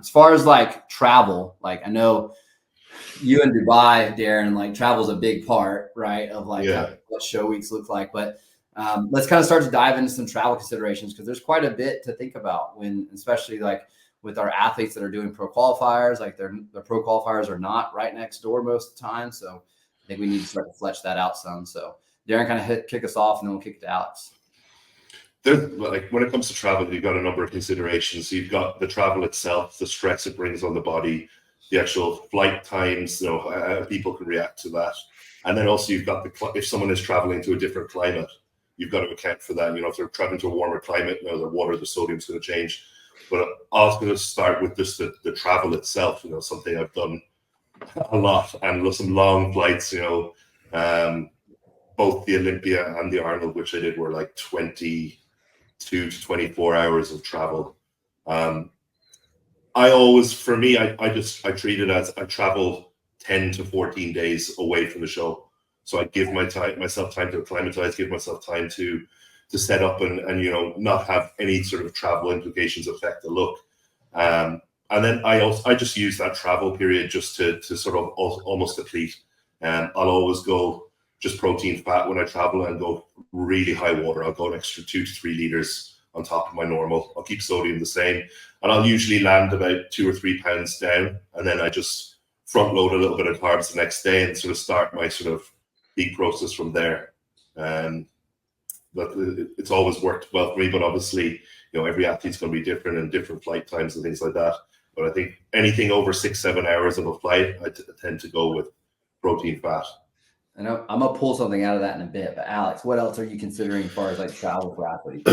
As far as like travel, like I know you in Dubai, Darren, like travel's a big part, right, of like what show weeks look like. But let's kind of start to dive into some travel considerations because there's quite a bit to think about when, especially like with our athletes that are doing pro qualifiers, like their pro qualifiers are not right next door most of the time. So I think we need to start to flesh that out some. So Darren, kind of kick us off and then we'll kick it to Alex. Like when it comes to travel, you've got a number of considerations. You've got the travel itself, the stress it brings on the body, the actual flight times, how people can react to that. And then also you've got if someone is traveling to a different climate, you've got to account for that. If they're traveling to a warmer climate, the water, the sodium's going to change. But I was going to start with just the travel itself, something I've done a lot, and some long flights, both the Olympia and the Arnold, which I did, were like 22 to 24 hours of travel. I treat it as I travel 10 to 14 days away from the show. So I give myself time to acclimatize, give myself time to set up and not have any sort of travel implications affect the look. And then I just use that travel period just to sort of almost deplete. I'll always go just protein fat when I travel and go really high water. I'll go an extra 2 to 3 liters on top of my normal. I'll keep sodium the same, and I'll usually land about 2 or 3 pounds down, and then I just front load a little bit of carbs the next day and sort of start my sort of peak process from there. But it's always worked well for me, but obviously, every athlete's going to be different and different flight times and things like that. But I think anything over 6-7 hours of a flight, I tend to go with protein fat. I know I'm gonna pull something out of that in a bit, but Alex, what else are you considering as far as like travel for athletes?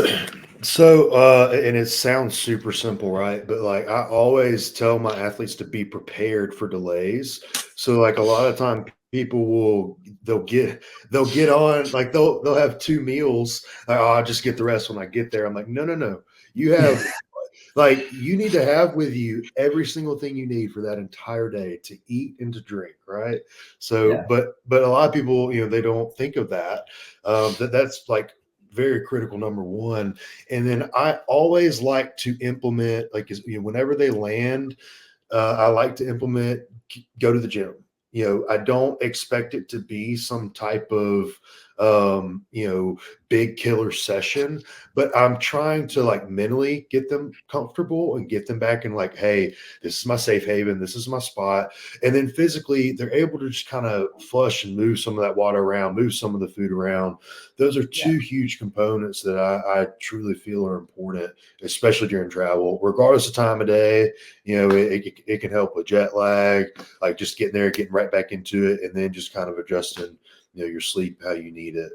So, and it sounds super simple, right? But like I always tell my athletes to be prepared for delays. So like a lot of time people they'll get on, like they'll have 2 meals. Like, oh, I'll just get the rest when I get there. I'm like, no. You have like you need to have with you every single thing you need for that entire day to eat and to drink, right? So, Yeah. but a lot of people, they don't think of that. That's like very critical, number one. And then I always like to implement, like, whenever they land, I like to implement go to the gym. I don't expect it to be some type of big killer session, but I'm trying to like mentally get them comfortable and get them back in like, hey, this is my safe haven, this is my spot. And then physically they're able to just kind of flush and move some of that water around, move some of the food around. Those are 2 huge components that I truly feel are important, especially during travel, regardless of time of day. It can help with jet lag, like just getting there, getting right back into it, and then just kind of adjusting your sleep how you need it.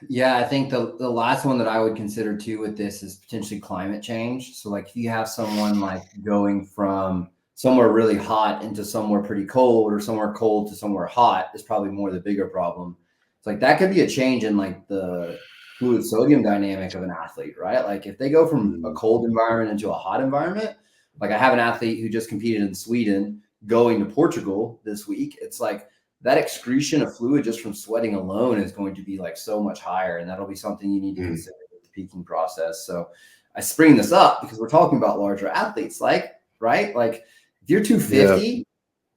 Yeah, I think the last one that I would consider too with this is potentially climate change. So like if you have someone like going from somewhere really hot into somewhere pretty cold, or somewhere cold to somewhere hot, is probably more the bigger problem. It's like that could be a change in like the fluid sodium dynamic of an athlete, right? Like if they go from a cold environment into a hot environment, like I have an athlete who just competed in Sweden going to Portugal this week. It's like that excretion of fluid just from sweating alone is going to be like so much higher. And that'll be something you need to consider with the peaking process. So I spring this up because we're talking about larger athletes, like, right? Like if you're 250,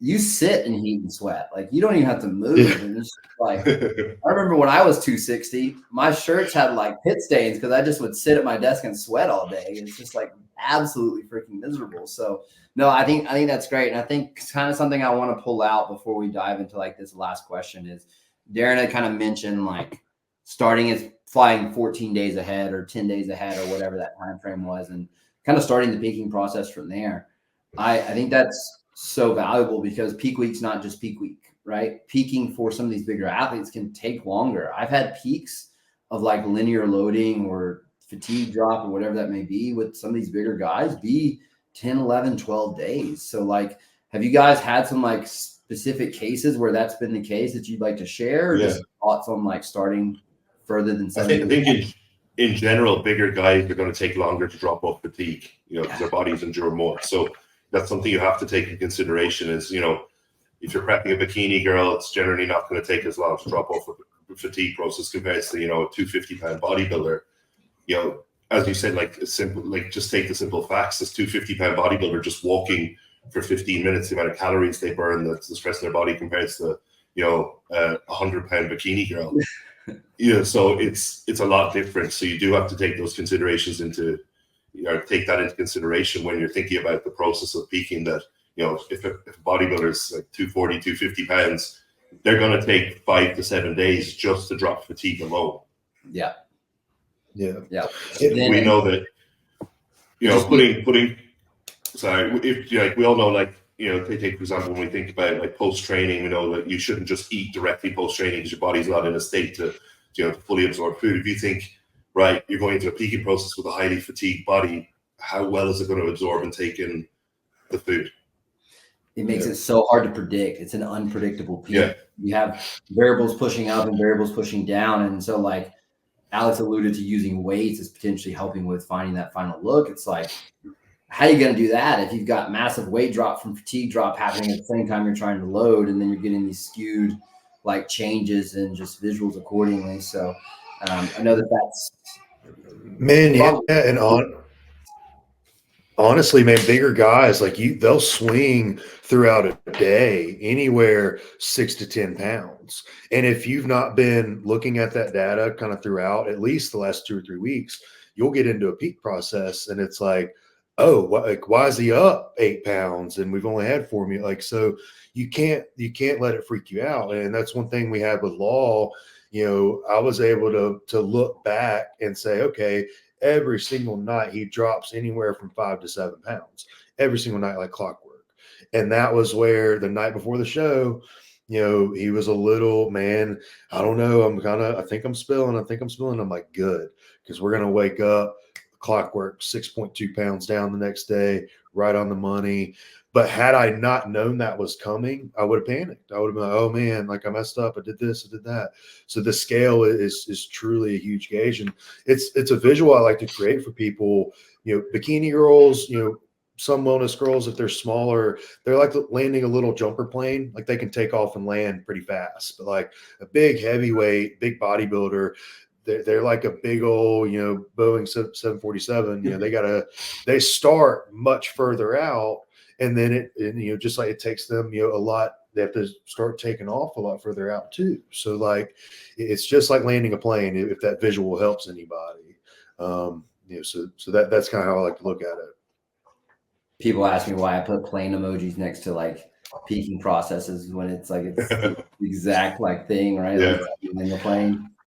you sit and heat and sweat. Like you don't even have to move. And it's like, I remember when I was 260, my shirts had like pit stains because I just would sit at my desk and sweat all day. It's just like absolutely freaking miserable. So no, I think that's great. And I think kind of something I want to pull out before we dive into like this last question is Darren had kind of mentioned like starting as flying 14 days ahead or 10 days ahead or whatever that time frame was, and kind of starting the peaking process from there. I think that's so valuable because peak week's not just peak week, right? Peaking for some of these bigger athletes can take longer. I've had peaks of like linear loading or fatigue drop or whatever that may be with some of these bigger guys be 10, 11, 12 days. So like, have you guys had some like specific cases where that's been the case that you'd like to share, or just thoughts on like starting further than 7 days? I think in general, bigger guys are going to take longer to drop off fatigue, because their bodies endure more. So that's something you have to take in consideration is, if you're prepping a bikini girl, it's generally not going to take as long to drop off the fatigue process compared to, a 250-pound bodybuilder, as you said, like simple, like just take the simple facts. This 250-pound bodybuilder just walking for 15 minutes, the amount of calories they burn, the stress in their body compared to, you know, 100-pound bikini girl. You know, so it's a lot different. So you do have to take those considerations into, take that into consideration when you're thinking about the process of peaking. That, you know, if a bodybuilder is like 240, 250 pounds, they're going to take 5 to 7 days just to drop fatigue alone. Yeah. Yeah. Yeah. We know that, you know, putting sorry, if like we all know, like, you know, take for example, when we think about like post training, we know that you shouldn't just eat directly post training because your body's not in a state to, you know, to fully absorb food. If you think, right, you're going into a peaking process with a highly fatigued body, how well is it going to absorb and take in the food? It makes it so hard to predict. It's an unpredictable peak. Yeah. You have variables pushing up and variables pushing down. And so, like Alex alluded to, using weights is potentially helping with finding that final look. It's like, how are you going to do that if you've got massive weight drop from fatigue drop happening at the same time you're trying to load, and then you're getting these skewed like changes and just visuals accordingly. So I know that's Man, yeah, and honestly, man, bigger guys like you, they'll swing throughout a day anywhere 6 to 10 pounds. And if you've not been looking at that data kind of throughout at least the last 2 or 3 weeks, you'll get into a peak process, and it's like, oh, why is he up 8 pounds and we've only had 4 meals? Like, so you can't let it freak you out. And that's one thing we had with Law. You know, I was able to look back and say, okay, every single night he drops anywhere from 5 to 7 pounds every single night, like clockwork. And that was where the night before the show, you know, he was a little, man, I don't know, I think I'm spilling. I'm like, good, because we're going to wake up clockwork 6.2 pounds down the next day, right on the money. But had I not known that was coming, I would have panicked. I would have been like, oh man, like I messed up. I did this, I did that. So the scale is truly a huge gauge. And it's a visual I like to create for people. You know, bikini girls, you know, some wellness girls, if they're smaller, they're like landing a little jumper plane. Like they can take off and land pretty fast. But like a big heavyweight, big bodybuilder, they're like a big old, you know, Boeing 747. You know, they start much further out. And then you know, just like it takes them, you know, a lot, they have to start taking off a lot further out too. So like, it's just like landing a plane, if that visual helps anybody. You know, so that's kind of how I like to look at it. People ask me why I put plane emojis next to like peaking processes when it's like, it's the exact like thing, right? Yeah. Like in the plane.